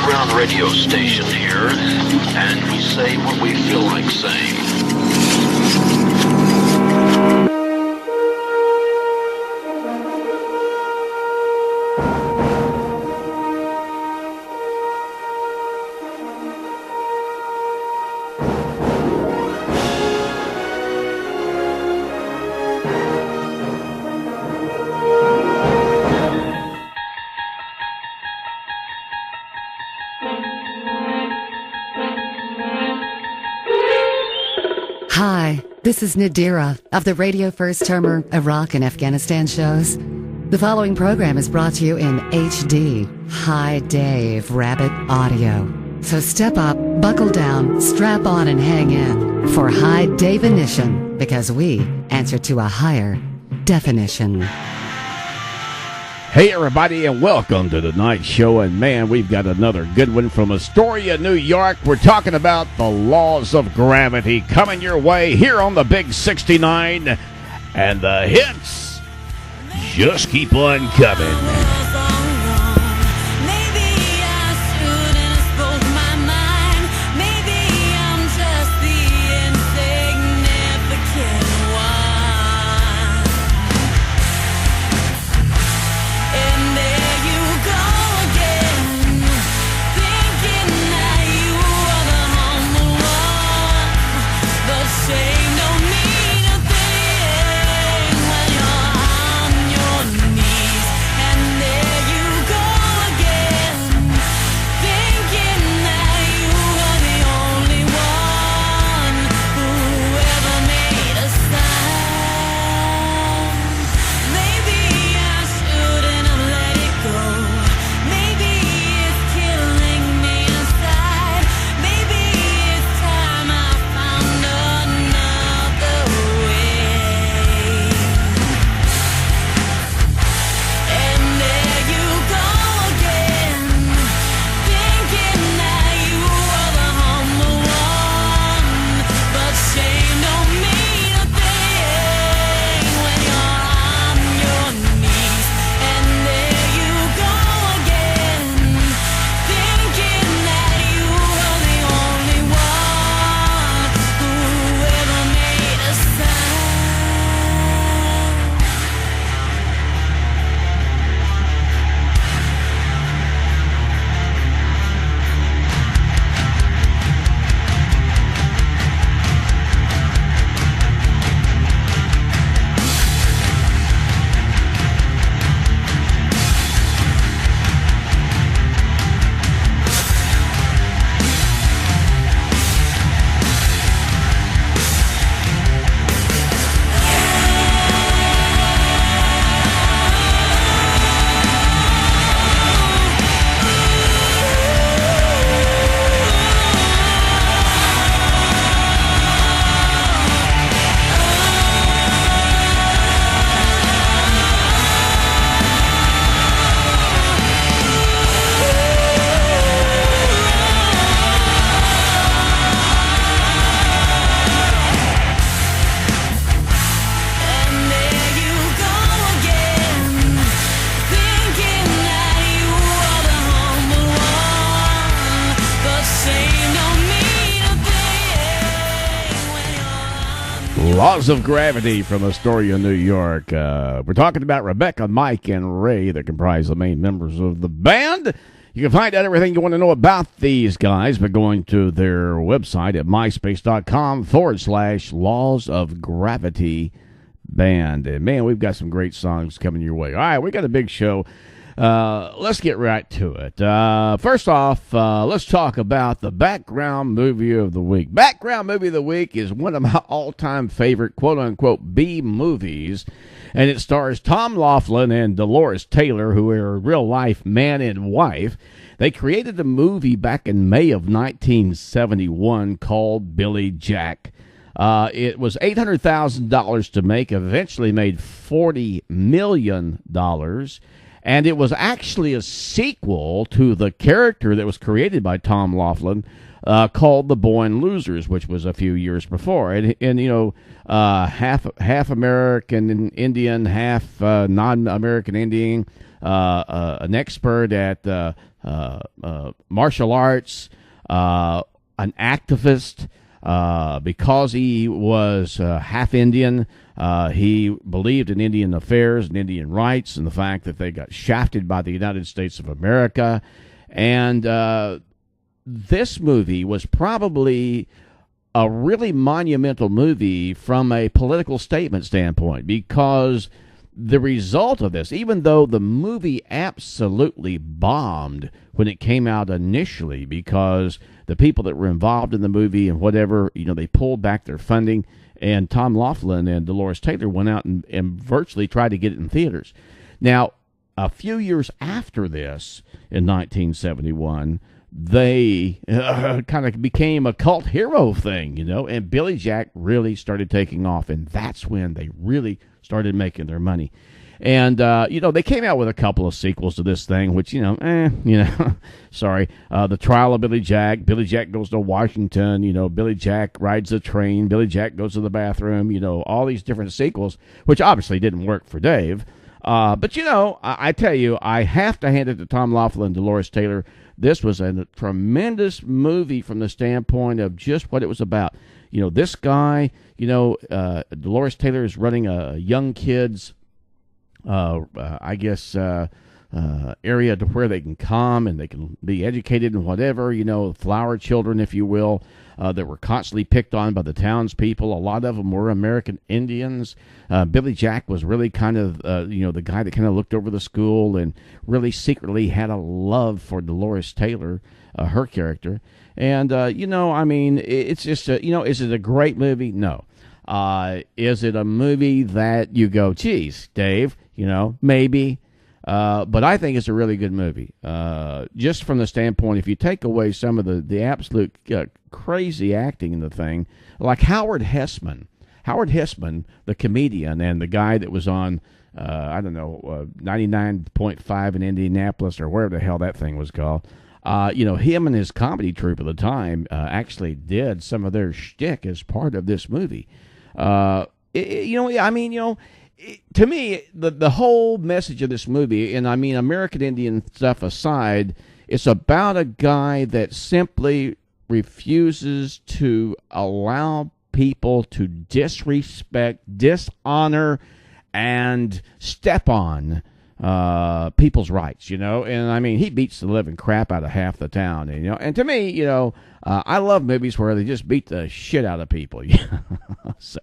underground radio station here, and we say what we feel like saying. Hi, this is Nadira of the Radio First Termer Iraq and Afghanistan shows. The following program is brought to you in HD, High Dave Rabbit Audio. So step up, buckle down, strap on, and hang in for High Definition, because we answer to a higher definition. Hey everybody, and welcome to tonight's show. And man, we've got another good one from Astoria, New York. We're talking about the laws of gravity coming your way here on the Big 69, and the hits just keep on coming. Laws of Gravity from Astoria, New York. We're talking about Rebecca, Mike, and Ray that comprise the main members of the band. You can find out everything you want to know about these guys by going to their website at myspace.com/Laws of Gravity Band. And man, we've got some great songs coming your way. All right, we got a big show. Let's get right to it. First off, let's talk about the background movie of the week. Background movie of the week is one of my all-time favorite quote-unquote B movies, and it stars Tom Laughlin and Dolores Taylor, who are real-life man and wife. They created a movie back in May of 1971 called Billy Jack. It was $800,000 to make, eventually made $40 million. And it was actually a sequel to the character that was created by Tom Laughlin called The Born Losers, which was a few years before. And you know, half American Indian, half non-American Indian. an expert at martial arts, an activist. Because he was half Indian, he believed in Indian affairs and Indian rights and the fact that they got shafted by the United States of America. And this movie was probably a really monumental movie from a political statement standpoint, because the result of this, even though the movie absolutely bombed when it came out initially, because the people that were involved in the movie and whatever, they pulled back their funding, and Tom Laughlin and Dolores Taylor went out and virtually tried to get it in theaters. Now, a few years after this, in 1971, they kind of became a cult hero thing, and Billy Jack really started taking off, and that's when they really started making their money. And, they came out with a couple of sequels to this thing, which, sorry. The Trial of Billy Jack Goes to Washington, Billy Jack Rides the Train, Billy Jack Goes to the Bathroom, all these different sequels, which obviously didn't work for Dave. But, I tell you, I have to hand it to Tom Laughlin and Dolores Taylor. This was a tremendous movie from the standpoint of just what it was about. This guy, Dolores Taylor is running a young kids, area to where they can come and they can be educated and whatever, flower children, if you will, that were constantly picked on by the townspeople. A lot of them were American Indians. Billy Jack was really kind of, the guy that kind of looked over the school and really secretly had a love for Dolores Taylor, her character. And, it's just, is it a great movie? No. Is it a movie that you go, geez, Dave, maybe. But I think it's a really good movie. Just from the standpoint, if you take away some of the absolute crazy acting in the thing, like Howard Hessman, the comedian and the guy that was on, 99.5 in Indianapolis or wherever the hell that thing was called. Him and his comedy troupe at the time actually did some of their shtick as part of this movie. To me, the whole message of this movie, and American Indian stuff aside, it's about a guy that simply refuses to allow people to disrespect, dishonor, and step on people's rights, and he beats the living crap out of half the town, and to me, I love movies where they just beat the shit out of people. So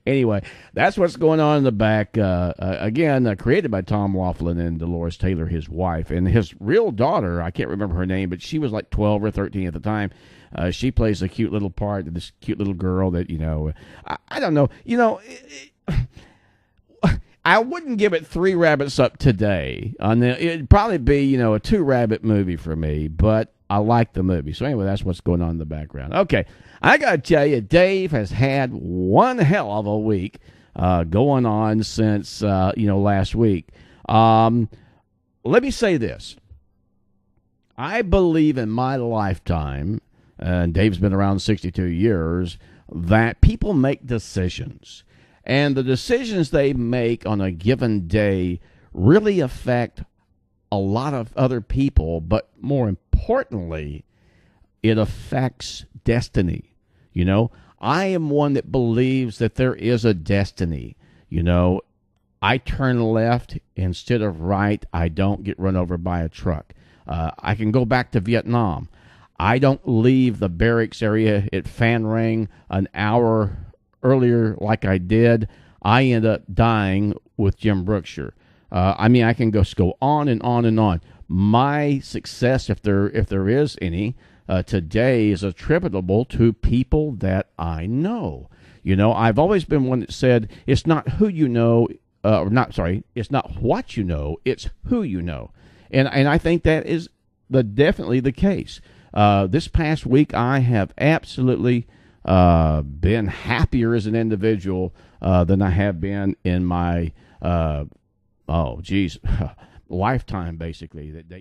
anyway, that's what's going on in the back. Again, created by Tom Laughlin and Dolores Taylor, his wife, and his real daughter, I can't remember her name, but she was like 12 or 13 at the time. She plays a cute little part of this cute little girl that, I don't know, I wouldn't give it 3 rabbits up today. It'd probably be, a 2-rabbit movie for me, but I like the movie. So anyway, that's what's going on in the background. Okay, I got to tell you, Dave has had one hell of a week going on since, last week. Let me say this. I believe in my lifetime, and Dave's been around 62 years, that people make decisions. And the decisions they make on a given day really affect a lot of other people, but more importantly, it affects destiny. I am one that believes that there is a destiny. I turn left instead of right. I don't get run over by a truck. I can go back to Vietnam. I don't leave the barracks area at Phan Rang an hour earlier like I did. I end up dying with Jim Brookshire. I can just go on and on and on. My success, if there is any, today is attributable to people that I know. I've always been one that said it's not who you know, it's not what you know, it's who you know. And I think that is definitely the case. This past week, I have absolutely been happier as an individual than I have been in my lifetime, basically. That dates